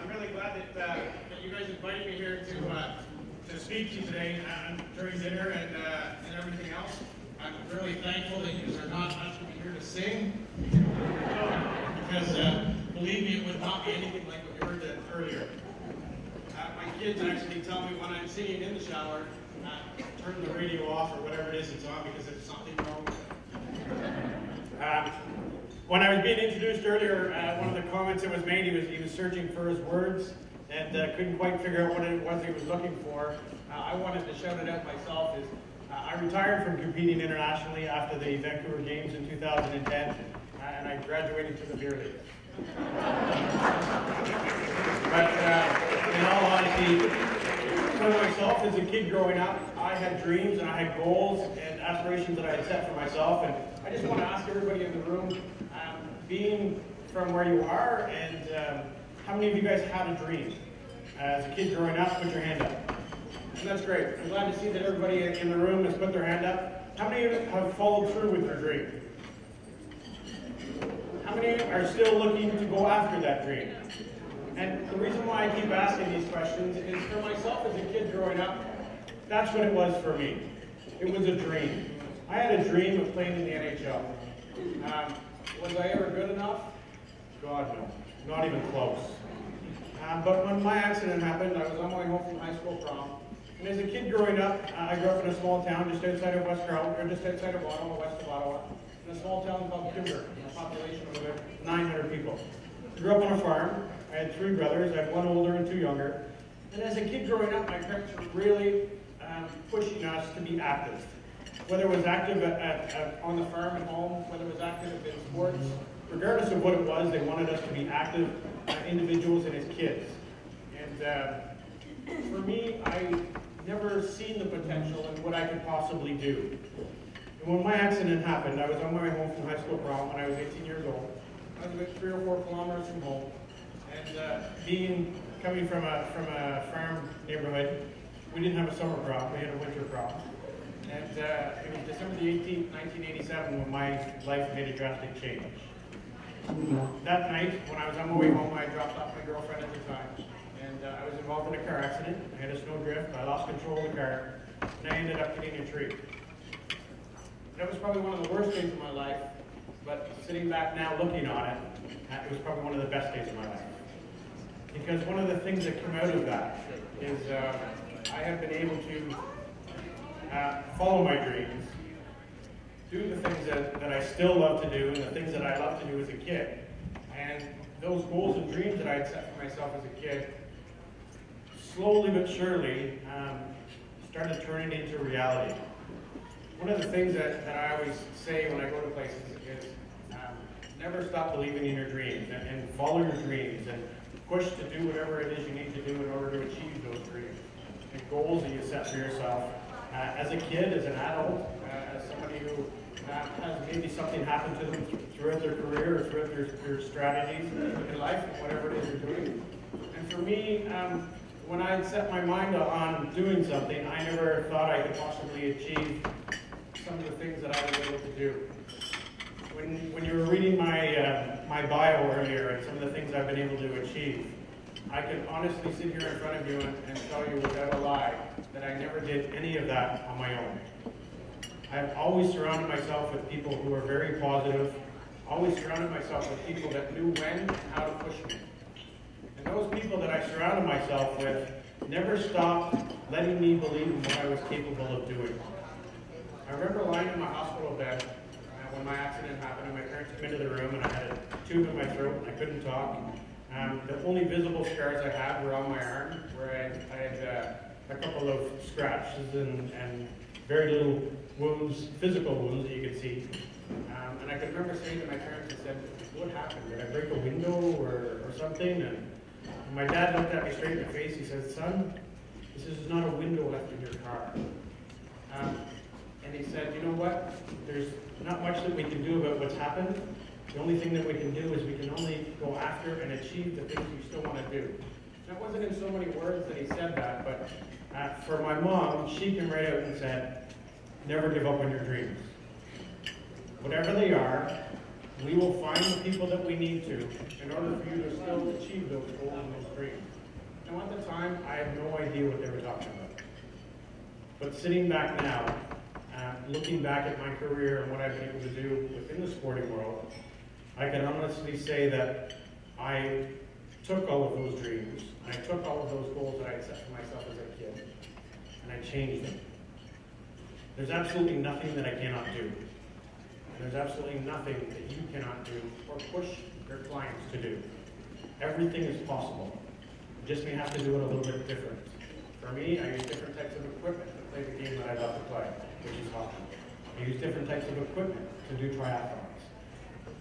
really glad that you guys invited me here to speak to you today during dinner and everything else. I'm really thankful that you are not asking me here to sing, because believe me, it would not be anything like what you heard earlier. My kids actually tell me when I'm singing in the shower, turn the radio off or whatever it is it's on, because there's something wrong with it. When I was being introduced earlier, one of the comments that was made, he was searching for his words and couldn't quite figure out what it was he was looking for. I wanted to shout it out myself. I retired from competing internationally after the Vancouver Games in 2010, and I graduated to the beer league. But in all honesty, for myself as a kid growing up, I had dreams and I had goals and aspirations that I had set for myself, and I just want to ask everybody in the room, being from where you are, and how many of you guys had a dream? As a kid growing up, put your hand up. And that's great. I'm glad to see that everybody in the room has put their hand up. How many of you have followed through with their dream? How many are still looking to go after that dream? And the reason why I keep asking these questions is, for myself as a kid growing up, that's what it was for me. It was a dream. I had a dream of playing in the NHL. Was I ever good enough? God, no. Not even close. But when my accident happened, I was on my way home from high school prom. And as a kid growing up, I grew up in a small town just outside of West Carleton, or just outside of Ottawa, west of Ottawa, in a small town called Kimber, a population of about 900 people. I grew up on a farm. I had 3 brothers. I had 1 older and 2 younger. And as a kid growing up, my parents were really pushing us to be active. Whether it was active on the farm at home, whether it was active in sports, regardless of what it was, they wanted us to be active individuals and as kids. And for me, I never seen the potential in what I could possibly do. And when my accident happened, I was on my way home from high school prom when I was 18 years old. I was about 3 or 4 kilometers from home. And coming from a farm neighborhood, we didn't have a summer prom, we had a winter prom. And it was December the 18th, 1987, when my life made a drastic change. That night, when I was on my way home, I dropped off my girlfriend at the time. And I was involved in a car accident. I had a snowdrift, I lost control of the car, and I ended up hitting a tree. That was probably one of the worst days of my life, but sitting back now looking on it, it was probably one of the best days of my life. Because one of the things that come out of that is I have been able to follow my dreams, do the things that I still love to do, and the things that I loved to do as a kid. And those goals and dreams that I had set for myself as a kid, slowly but surely, started turning into reality. One of the things that I always say when I go to places is, never stop believing in your dreams, and follow your dreams, and push to do whatever it is you need to do in order to achieve those dreams and goals that you set for yourself. As a kid, as an adult, as somebody who has maybe something happen to them throughout their career or throughout their strategies in life, whatever it is you're doing. And for me, when I set my mind on doing something, I never thought I could possibly achieve some of the things that I was able to do. When you were reading my bio earlier and some of the things I've been able to achieve, I can honestly sit here in front of you and tell you without a lie that I never did any of that on my own. I've always surrounded myself with people who are very positive, always surrounded myself with people that knew when and how to push me. And those people that I surrounded myself with never stopped letting me believe in what I was capable of doing. I remember lying in my hospital bed when my accident happened, and my parents came into the room, and I had a tube in my throat, and I couldn't talk. The only visible scars I had were on my arm, where I had a couple of scratches and very little wounds, physical wounds that you could see. And I could remember saying to my parents, I said, "What happened? Did I break a window or something?" And my dad looked at me straight in the face. He said, "Son, this is not a window left in your car." And he said, "You know what? There's not much that we can do about what's happened. The only thing that we can do is we can only go after and achieve the things you still want to do." That wasn't in so many words that he said that, but for my mom, she came right out and said, "Never give up on your dreams. Whatever they are, we will find the people that we need to in order for you to still achieve those goals and those dreams. Now at the time, I had no idea what they were talking about. But sitting back now, looking back at my career and what I've been able to do within the sporting world, I can honestly say that I took all of those dreams, and I took all of those goals that I had set for myself as a kid, and I changed them. There's absolutely nothing that I cannot do. And there's absolutely nothing that you cannot do or push your clients to do. Everything is possible. You just may have to do it a little bit different. For me, I use different types of equipment to play the game that I love to play, which is hockey. I use different types of equipment to do triathlons,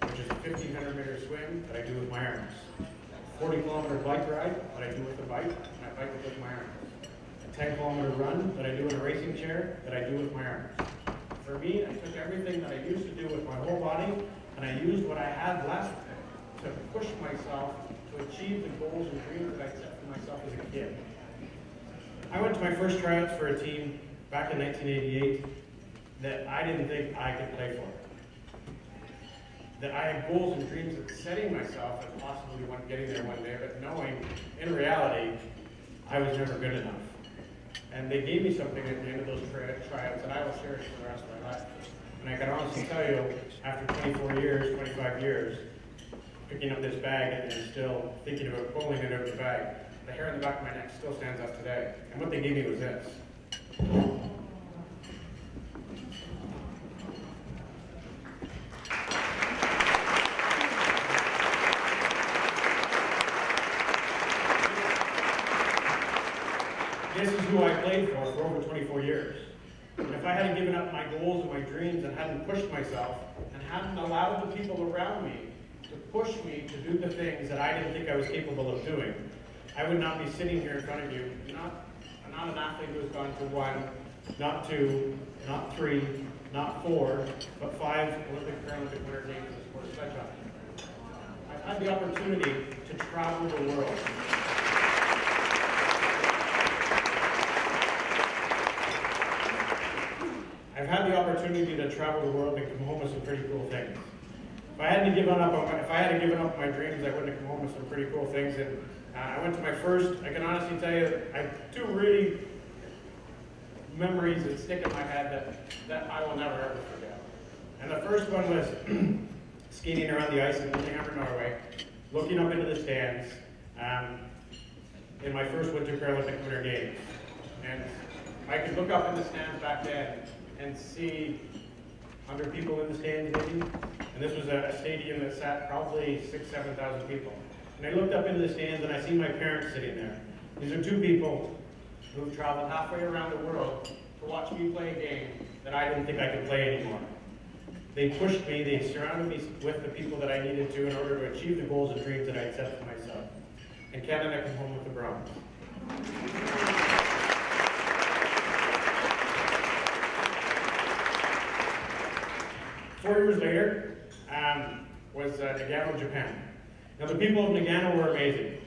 which is a 1,500-meter swim that I do with my arms, a 40-kilometer bike ride that I do with the bike, and I bike it with my arms, a 10-kilometer run that I do in a racing chair that I do with my arms. For me, I took everything that I used to do with my whole body, and I used what I had left to push myself to achieve the goals and dreams that I set for myself as a kid. I went to my first tryouts for a team back in 1988 that I didn't think I could play for. That I had goals and dreams of setting myself and possibly getting there one day, but knowing in reality I was never good enough. And they gave me something at the end of those tryouts that I will cherish for the rest of my life. And I can honestly tell you, after 24 years, 25 years, picking up this bag and still thinking about pulling it out of the bag, the hair on the back of my neck still stands up today. And what they gave me was this. This is who I played for over 24 years. And if I hadn't given up my goals and my dreams and hadn't pushed myself and hadn't allowed the people around me to push me to do the things that I didn't think I was capable of doing, I would not be sitting here in front of you, not an athlete who has gone to 1, not 2, not 3, not 4, but 5 Olympic Paralympic Winter Games in the sport of sledge hockey. I've had the opportunity to travel the world. I've had the opportunity to travel the world and come home with some pretty cool things. If I hadn't given up my dreams, I wouldn't have come home with some pretty cool things. And I went to my first, I can honestly tell you, I have 2 really memories that stick in my head that I will never ever forget. And the first one was skating around the ice in Lillehammer, Norway, looking up into the stands in my first Winter Paralympic Winter Games. And I could look up in the stands back then and see 100 people in the stands maybe. And this was a stadium that sat probably 6,000 to 7,000 people. And I looked up into the stands and I see my parents sitting there. These are 2 people who've traveled halfway around the world to watch me play a game that I didn't think I could play anymore. They pushed me, they surrounded me with the people that I needed to in order to achieve the goals and dreams that I had set for myself. And Canada came home with the bronze. 4 years later was Nagano, Japan. Now the people of Nagano were amazing.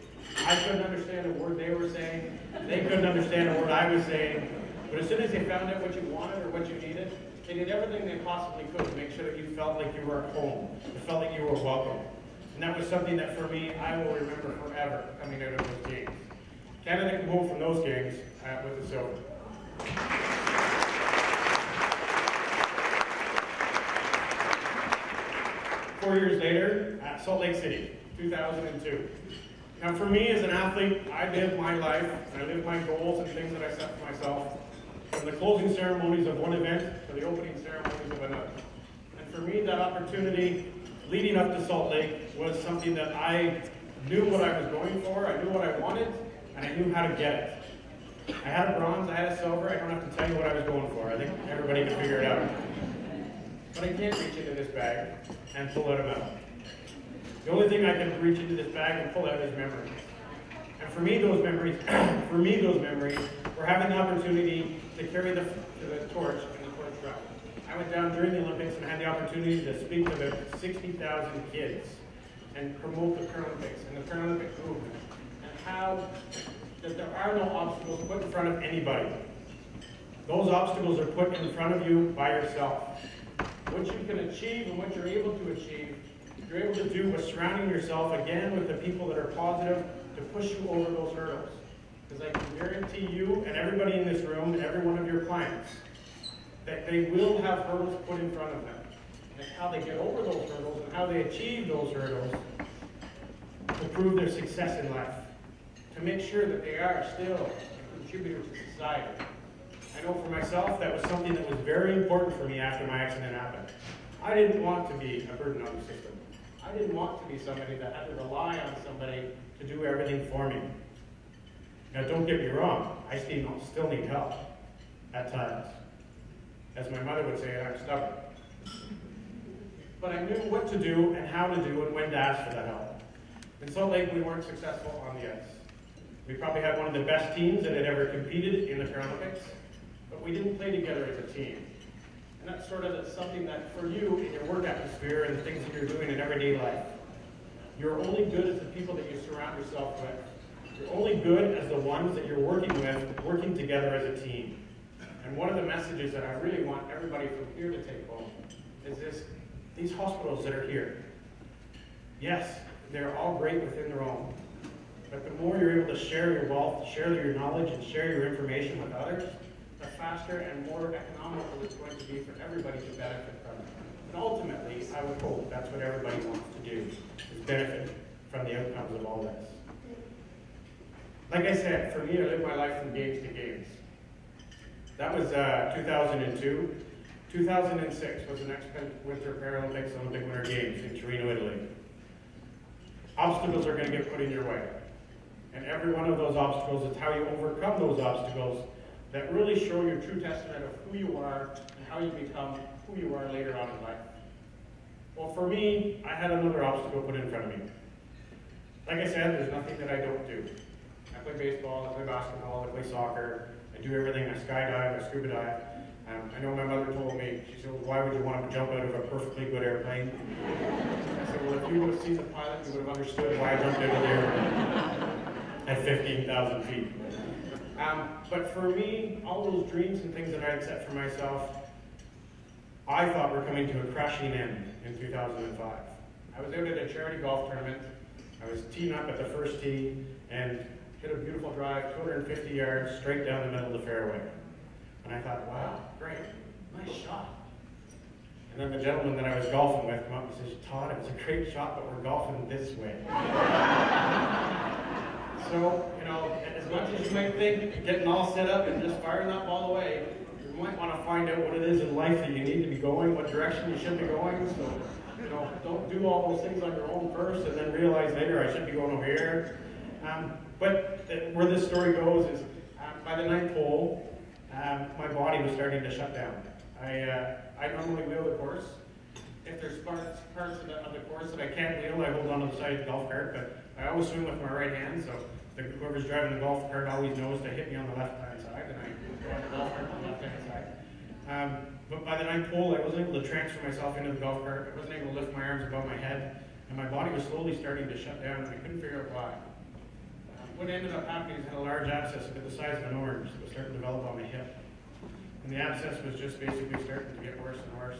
I couldn't understand a word they were saying. They couldn't understand a word I was saying. But as soon as they found out what you wanted or what you needed, they did everything they possibly could to make sure that you felt like you were at home. You felt like you were welcome. And that was something that for me, I will remember forever coming out of those games. Canada came home from those games with the silver. 4 years later, at Salt Lake City, 2002. Now for me as an athlete, I lived my life, and I lived my goals and things that I set for myself, from the closing ceremonies of one event to the opening ceremonies of another. And for me, that opportunity leading up to Salt Lake was something that I knew what I was going for, I knew what I wanted, and I knew how to get it. I had a bronze, I had a silver, I don't have to tell you what I was going for. I think everybody can figure it out. But I can't reach into this bag and pull out a medal. The only thing I can reach into this bag and pull out is memories. And for me, those memories, were having the opportunity to carry the torch and the torch route. I went down during the Olympics and had the opportunity to speak to about 60,000 kids and promote the Paralympics and the Paralympic movement, and how that there are no obstacles put in front of anybody. Those obstacles are put in front of you by yourself. What you can achieve and what you're able to achieve you're able to do was surrounding yourself again with the people that are positive to push you over those hurdles. Because I can guarantee you and everybody in this room and every one of your clients that they will have hurdles put in front of them. And how they get over those hurdles and how they achieve those hurdles to prove their success in life. To make sure that they are still a contributor to society. I know for myself that was something that was very important for me after my accident happened. I didn't want to be a burden on the system. I didn't want to be somebody that had to rely on somebody to do everything for me. Now don't get me wrong, I still need help at times. As my mother would say, I'm stubborn. But I knew what to do and how to do and when to ask for that help. In Salt Lake, we weren't successful on the ice. We probably had one of the best teams that had ever competed in the Paralympics, but we didn't play together as a team. And that's sort of something that for you in your work atmosphere and the things that you're doing in everyday life, you're only good as the people that you surround yourself with. You're only good as the ones that you're working with, working together as a team. And one of the messages that I really want everybody from here to take home is this: these hospitals that are here, yes, they're all great within their own, but the more you're able to share your wealth, share your knowledge, and share your information with others, the faster and more economical it's going to be for everybody to benefit from it. And ultimately, I would hope that's what everybody wants to do, is benefit from the outcomes of all this. Like I said, for me, I lived my life from games to games. That was 2002. 2006 was the next Winter Paralympics Olympic Winter Games in Torino, Italy. Obstacles are going to get put in your way. And every one of those obstacles is how you overcome those obstacles that really show your true testament of who you are and how you become who you are later on in life. Well, for me, I had another obstacle put in front of me. Like I said, there's nothing that I don't do. I play baseball, I play basketball, I play soccer, I do everything. I skydive, I scuba dive. I know my mother told me, she said, well, why would you want to jump out of a perfectly good airplane? I said, well, if you would have seen the pilot, you would have understood why I jumped out of the airplane at 15,000 feet. But for me, all those dreams and things that I had set for myself, I thought were coming to a crashing end in 2005. I was out at a charity golf tournament. I was teeing up at the first tee and hit a beautiful drive, 250 yards, straight down the middle of the fairway. And I thought, wow, great, nice shot. And then the gentleman that I was golfing with came up and says, Todd, it was a great shot, but we're golfing this way. So, you know, as much as you might think getting all set up and just firing that ball away, you might want to find out what it is in life that you need to be going, what direction you should be going. So, you know, don't do all those things on your own first and then realize later I should be going over here. But where this story goes is, by the ninth hole, my body was starting to shut down. I normally wheel the course. If there's parts of the course that I can't wheel, I hold on to the side of the golf cart, but I always swing with my right hand, so whoever's driving the golf cart always knows to hit me on the left-hand side, and I go on the golf cart on the left-hand side. But by the ninth hole, I wasn't able to transfer myself into the golf cart. I wasn't able to lift my arms above my head, and my body was slowly starting to shut down, and I couldn't figure out why. What ended up happening is I had a large abscess about the size of an orange that was starting to develop on my hip. And the abscess was just basically starting to get worse and worse.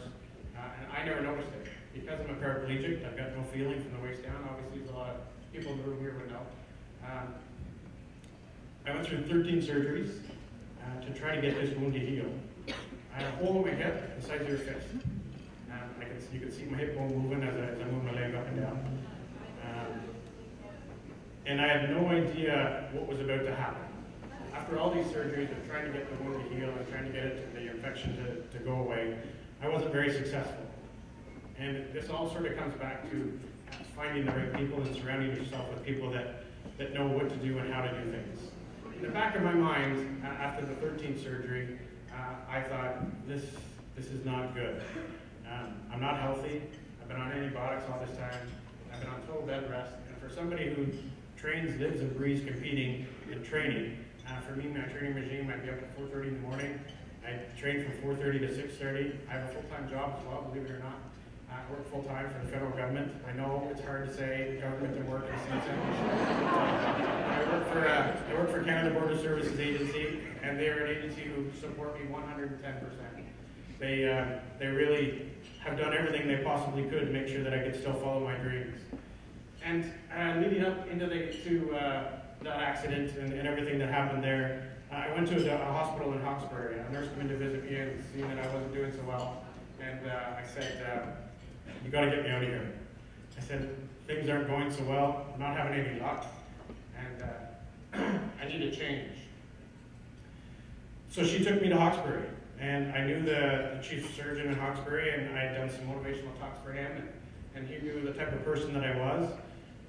And I never noticed it. Because I'm a paraplegic, I've got no feeling from the waist down. Obviously, there's a lot of people in the room here would know. I went through 13 surgeries to try to get this wound to heal. I had a hole in my hip the size of your fist. You could see my hip bone moving as I move my leg up and down. And I had no idea what was about to happen. After all these surgeries of trying to get the wound to heal and trying to get the infection to go away, I wasn't very successful. And this all sort of comes back to finding the right people and surrounding yourself with people that know what to do and how to do things. In the back of my mind, after the 13th surgery, I thought, this is not good. I'm not healthy. I've been on antibiotics all this time. I've been on total bed rest. And for somebody who trains, lives, and breathes competing and training, for me, my training regime, I'd be up at 4:30 in the morning. I train from 4:30 to 6:30. I have a full-time job as well, believe it or not. I work full-time for the federal government. I know it's hard to say government and work in the same sentence. I work for Canada Border Services Agency, and they are an agency who support me 110%. They really have done everything they possibly could to make sure that I could still follow my dreams. And leading up into that accident and everything that happened there, I went to a hospital in Hawkesbury. A nurse came in to visit me and seen that I wasn't doing so well. And I said, you got to get me out of here. I said, things aren't going so well. I'm not having any luck. And I need a change. So she took me to Hawkesbury. And I knew the chief surgeon in Hawkesbury, and I had done some motivational talks for him. And he knew the type of person that I was.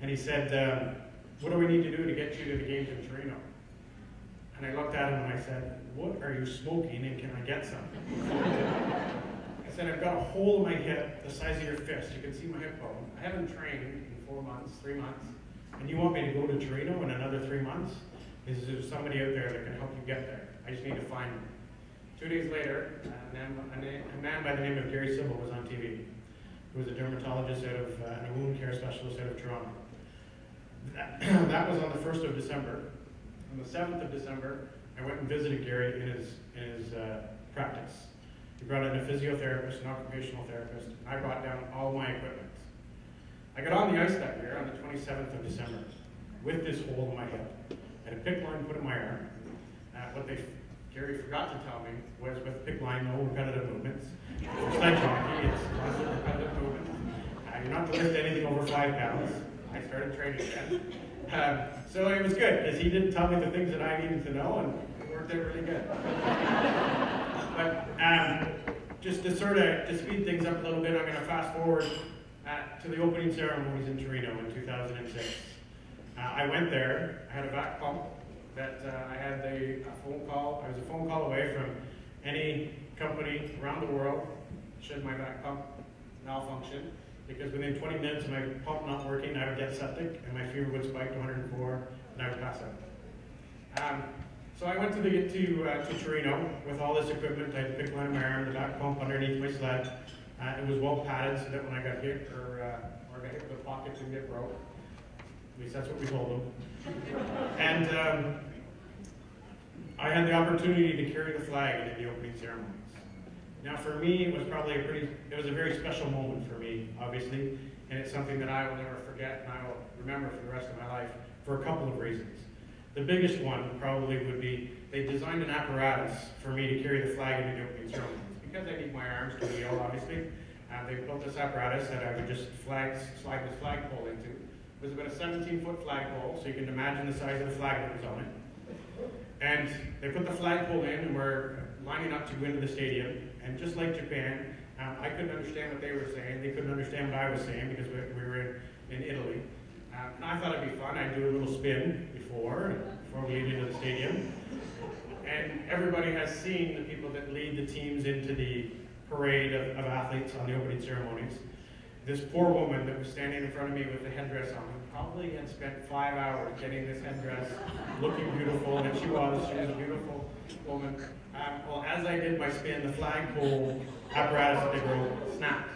And he said, what do we need to do to get you to the games in Torino? And I looked at him and I said, what are you smoking, and can I get some? I said, I've got a hole in my hip the size of your fist. You can see my hip bone. I haven't trained in 3 months. And you want me to go to Torino in another 3 months? Is there somebody out there that can help you get there? I just need to find him. 2 days later, a man by the name of Gary Sybil was on TV. He was a dermatologist out of, and a wound care specialist out of Toronto. That was on the 1st of December. On the 7th of December, I went and visited Gary in his practice. He brought in a physiotherapist, an occupational therapist, and I brought down all my equipment. I got on the ice that year on the 27th of December with this hole in my hip. I had a PICC line put in my arm. Gary forgot to tell me was with PICC line, no repetitive movements. For sledge hockey, it's constant repetitive movements. You're not to lift anything over 5 pounds. I started training again. So it was good, because he didn't tell me the things that I needed to know, and it worked out really good. But just to speed things up a little bit, I'm going to fast forward to the opening ceremonies in Torino in 2006. I went there, I had a back pump that I had a phone call. I was a phone call away from any company around the world should my back pump malfunction, because within 20 minutes of my pump not working, I would get septic and my fever would spike to 104 and I would pass out. So I went to Torino with all this equipment. I had the PICC line in my arm, the back pump underneath my sled. It was well padded so that when I got hit or got hit with a pocket didn't get broke. At least that's what we told them. And I had the opportunity to carry the flag in the opening ceremonies. Now for me, it was probably it was a very special moment for me, obviously, and it's something that I will never forget and I will remember for the rest of my life for a couple of reasons. The biggest one probably would be they designed an apparatus for me to carry the flag in the opening ceremonies. Because I need my arms to heal, obviously, they built this apparatus that I would just slide this flagpole into. It was about a 17-foot flagpole, so you can imagine the size of the flag that was on it. And they put the flagpole in, and we're lining up to go into the stadium. And just like Japan, I couldn't understand what they were saying. They couldn't understand what I was saying because we were in Italy. And I thought it'd be fun. I'd do a little spin before we lead into the stadium. And everybody has seen the people that lead the teams into the parade of athletes on the opening ceremonies. This poor woman that was standing in front of me with the headdress on probably had spent 5 hours getting this headdress looking beautiful, and she was a beautiful woman. Well, as I did my spin, the flagpole apparatus that they broke snapped.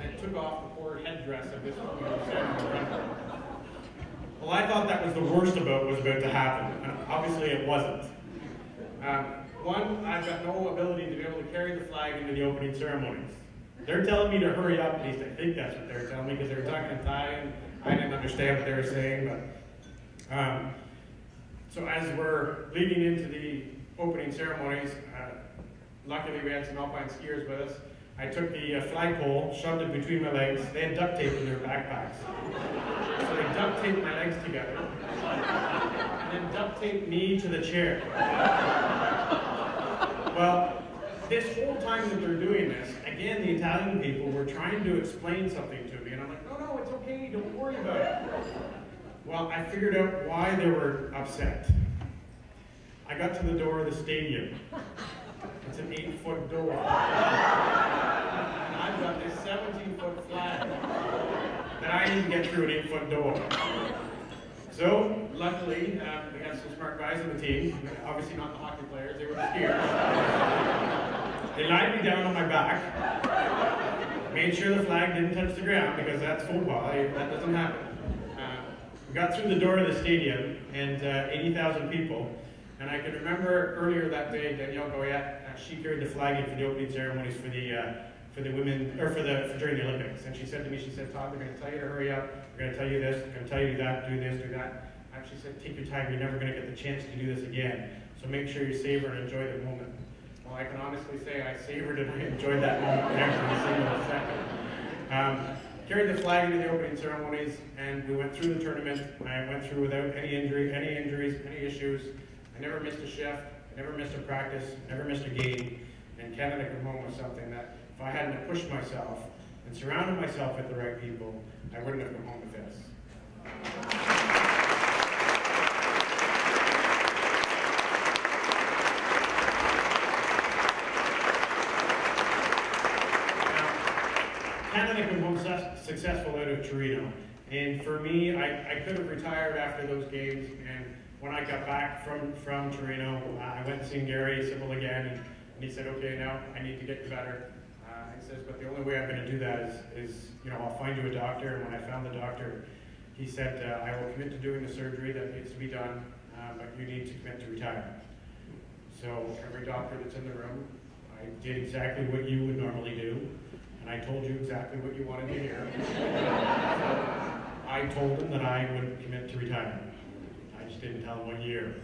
And it took off the poor headdress of this woman who was standing in front of me. Well, I thought that was the worst about what was about to happen, and obviously it wasn't. One, I've got no ability to be able to carry the flag into the opening ceremonies. They're telling me to hurry up, at least I think that's what they were telling me, because they were talking in Thai, and I didn't understand what they were saying. But so as we're leading into the opening ceremonies, luckily we had some alpine skiers with us. I took the flagpole, shoved it between my legs. They had duct tape in their backpacks. So they duct taped my legs together, and then duct taped me to the chair. Well, this whole time that they're doing this, again, the Italian people were trying to explain something to me, and I'm like, no, it's okay, don't worry about it. Well, I figured out why they were upset. I got to the door of the stadium. It's an 8-foot door. And I've got this 17-foot flag that I need to get through an 8-foot door. So, luckily, we had some smart guys on the team, obviously not the hockey players, they were the skiers. They lined me down on my back, made sure the flag didn't touch the ground, because that's football, that doesn't happen. We got through the door of the stadium, and 80,000 people, and I can remember earlier that day, Danielle Goyette, she carried the flag in for the opening ceremonies for the for the women, or for during the Olympics. And she said to me, she said, Todd, they're going to tell you to hurry up, they're going to tell you this, they're going to tell you that, do this, do that. And she said, take your time, you're never going to get the chance to do this again. So make sure you savor and enjoy the moment. Well, I can honestly say I savored and enjoyed that moment every single second. Carried the flag into the opening ceremonies, and we went through the tournament. I went through without any injuries, any issues. I never missed a shift, I never missed a practice, never missed a game. And Canada Come Home was something that if I hadn't pushed myself and surrounded myself with the right people, I wouldn't have come home with this. Canada Come Home successful out of Torino, and for me, I could have retired after those games, and when I got back from Torino, I went to see Gary Sybil again, and he said, okay, now I need to get you better. He says, but the only way I'm going to do that is, you know, I'll find you a doctor, and when I found the doctor, he said, I will commit to doing the surgery that needs to be done, but you need to commit to retire. So every doctor that's in the room, I did exactly what you would normally do. And I told you exactly what you wanted to hear. I told him that I would commit to retirement. I just didn't tell him what year.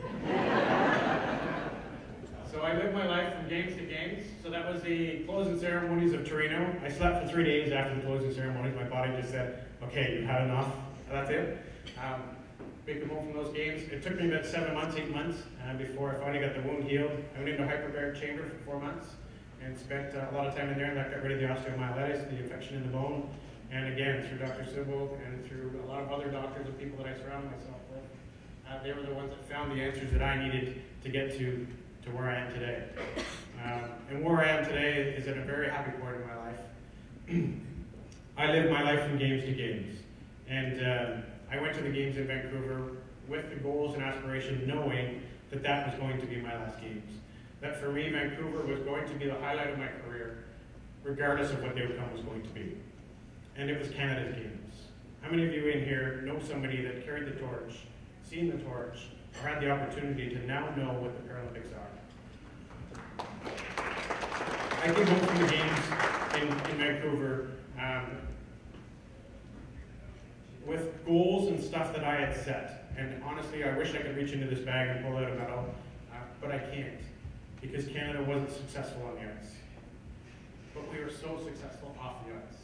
So I lived my life from games to games. So that was the closing ceremonies of Torino. I slept for 3 days after the closing ceremonies. My body just said, okay, you've had enough. That's it. We came home from those games. It took me about 7 months, 8 months before I finally got the wound healed. I went into a hyperbaric chamber for 4 months. And spent a lot of time in there, and that got rid of the osteomyelitis, the infection in the bone. And again, through Dr. Sybil and through a lot of other doctors and people that I surrounded myself with, they were the ones that found the answers that I needed to get to where I am today. And where I am today is at a very happy point in my life. I live my life from games to games. And I went to the games in Vancouver with the goals and aspiration, knowing that that was going to be my last games. That for me, Vancouver was going to be the highlight of my career, regardless of what the outcome was going to be. And it was Canada's games. How many of you in here know somebody that carried the torch, seen the torch, or had the opportunity to now know what the Paralympics are? I came home from the games in Vancouver with goals and stuff that I had set. And honestly, I wish I could reach into this bag and pull out a medal, but I can't. Because Canada wasn't successful on the ice. But we were so successful off the ice.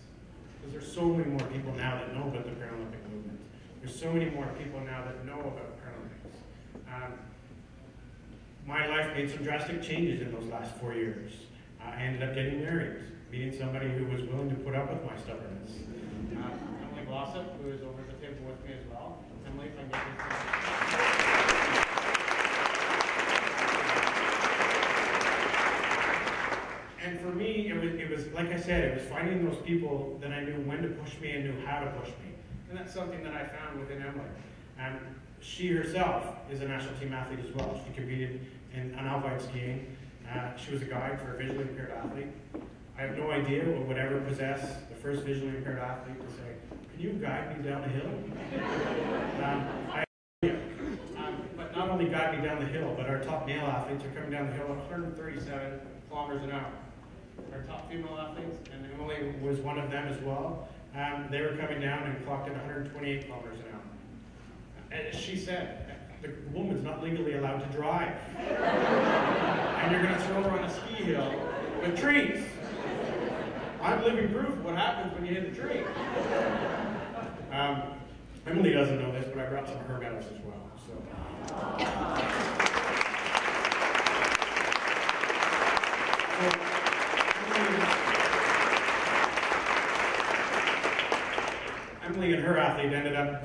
Because there's so many more people now that know about the Paralympic movement. There's so many more people now that know about Paralympics. My life made some drastic changes in those last 4 years. I ended up getting married, meeting somebody who was willing to put up with my stubbornness. Emily Glossop, who is over the table with me as well. Emily, if I can get this. And for me, it was like I said, it was finding those people that I knew when to push me and knew how to push me. And that's something that I found within Emily. She herself is a national team athlete as well. She competed in an alpine skiing. She was a guide for a visually impaired athlete. I have no idea what would ever possess the first visually impaired athlete to say, can you guide me down the hill? But not only guide me down the hill, but our top male athletes are coming down the hill at 137 kilometers an hour. Our top female athletes, and Emily was one of them as well, they were coming down and clocked at 128 kilometers an hour. And as she said, the woman's not legally allowed to drive. And you're going to throw her on a ski hill with trees. I'm living proof of what happens when you hit a tree. Emily doesn't know this, but I brought some of her medals as well. Emily and her athlete ended up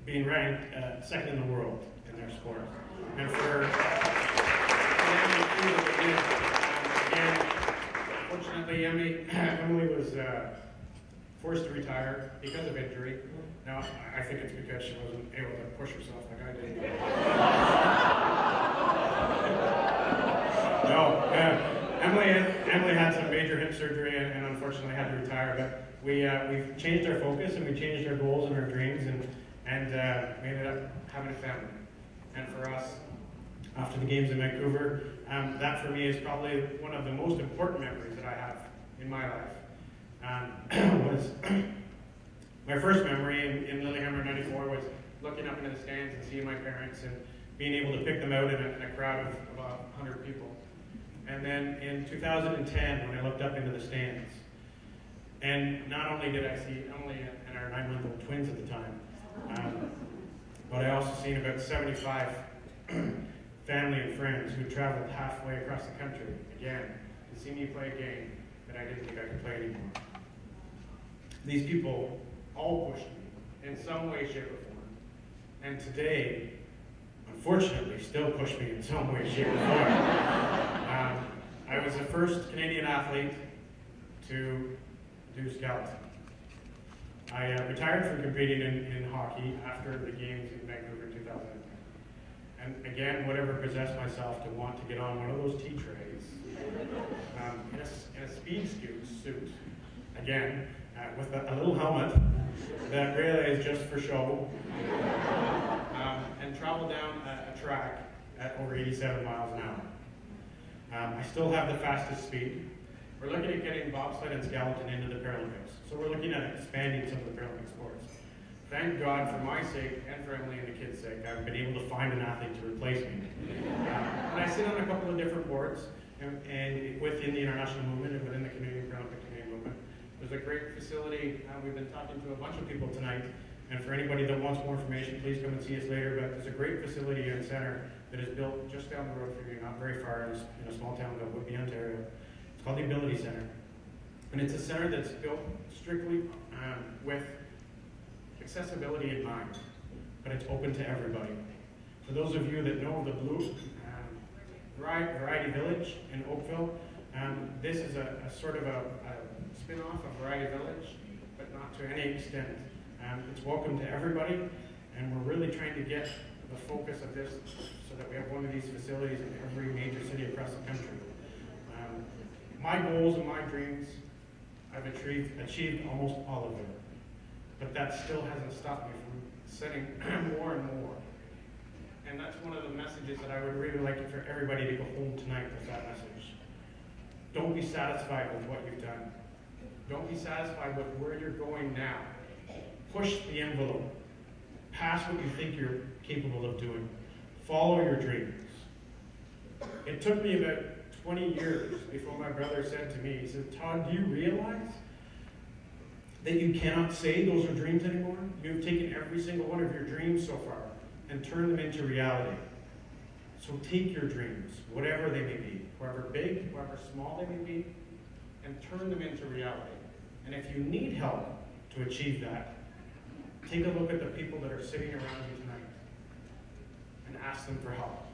being ranked second in the world in their sport. And for fortunately, Emily was forced to retire because of injury. Now, I think it's because she wasn't able to push herself like I did. No, Emily had some major hip surgery and unfortunately had to retire. But we've changed our focus and we changed our goals and our dreams, and we ended up having a family. And for us, after the games in Vancouver, that for me is probably one of the most important memories that I have in my life was my first memory in Lillehammer '94 was looking up into the stands and seeing my parents and being able to pick them out in a crowd of about 100 people. And then in 2010, when I looked up into the stands, and not only did I see Emily and our 9-month-old twins at the time, but I also seen about 75 family and friends who traveled halfway across the country, again, to see me play a game that I didn't think I could play anymore. These people all pushed me in some way, shape, or form. And today, unfortunately, still push me in some way, shape, or form. I was the first Canadian athlete to do skeleton. I retired from competing in hockey after the games in Vancouver in 2000. And again, whatever possessed myself to want to get on one of those tea trays in a speed suit, again, with a little helmet that really is just for show, and travel down a track at over 87 miles an hour. I still have the fastest speed. We're looking at getting bobsled and skeleton into the Paralympics. So we're looking at expanding some of the Paralympic sports. Thank God, for my sake and for Emily and the kids' sake, I've been able to find an athlete to replace me. And I sit on a couple of different boards, and within the international movement and within the Canadian Paralympic Canadian movement. There's a great facility. We've been talking to a bunch of people tonight, and for anybody that wants more information, please come and see us later. But there's a great facility and center that is built just down the road from you, not very far, in a small town called Whitby, Ontario. It's called the Ability Center. And it's a center that's built strictly with accessibility in mind, but it's open to everybody. For those of you that know the Blue Variety Village in Oakville, this is a sort of a spin-off of Variety Village, but not to any extent. It's welcome to everybody, and we're really trying to get the focus of this so that we have one of these facilities in every major city across the country. My goals and my dreams, I've achieved almost all of them, but that still hasn't stopped me from setting more and more. And that's one of the messages that I would really like for everybody to go home tonight with that message. Don't be satisfied with what you've done. Don't be satisfied with where you're going now. Push the envelope. Pass what you think you're capable of doing. Follow your dreams. It took me about 20 years before my brother said to me, he said, "Todd, do you realize that you cannot say those are dreams anymore? You've taken every single one of your dreams so far and turned them into reality. So take your dreams, whatever they may be, however big, however small they may be, and turn them into reality. And if you need help to achieve that, take a look at the people that are sitting around you tonight and ask them for help."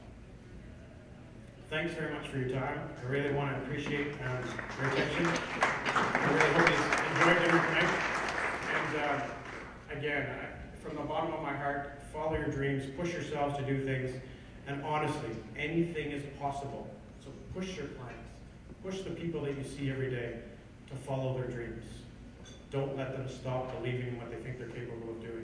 Thanks very much for your time. I really want to appreciate your attention. I really hope you enjoyed dinner tonight. And again, from the bottom of my heart, follow your dreams, push yourselves to do things, and honestly, anything is possible. So push your plans. Push the people that you see every day to follow their dreams. Don't let them stop believing in what they think they're capable of doing.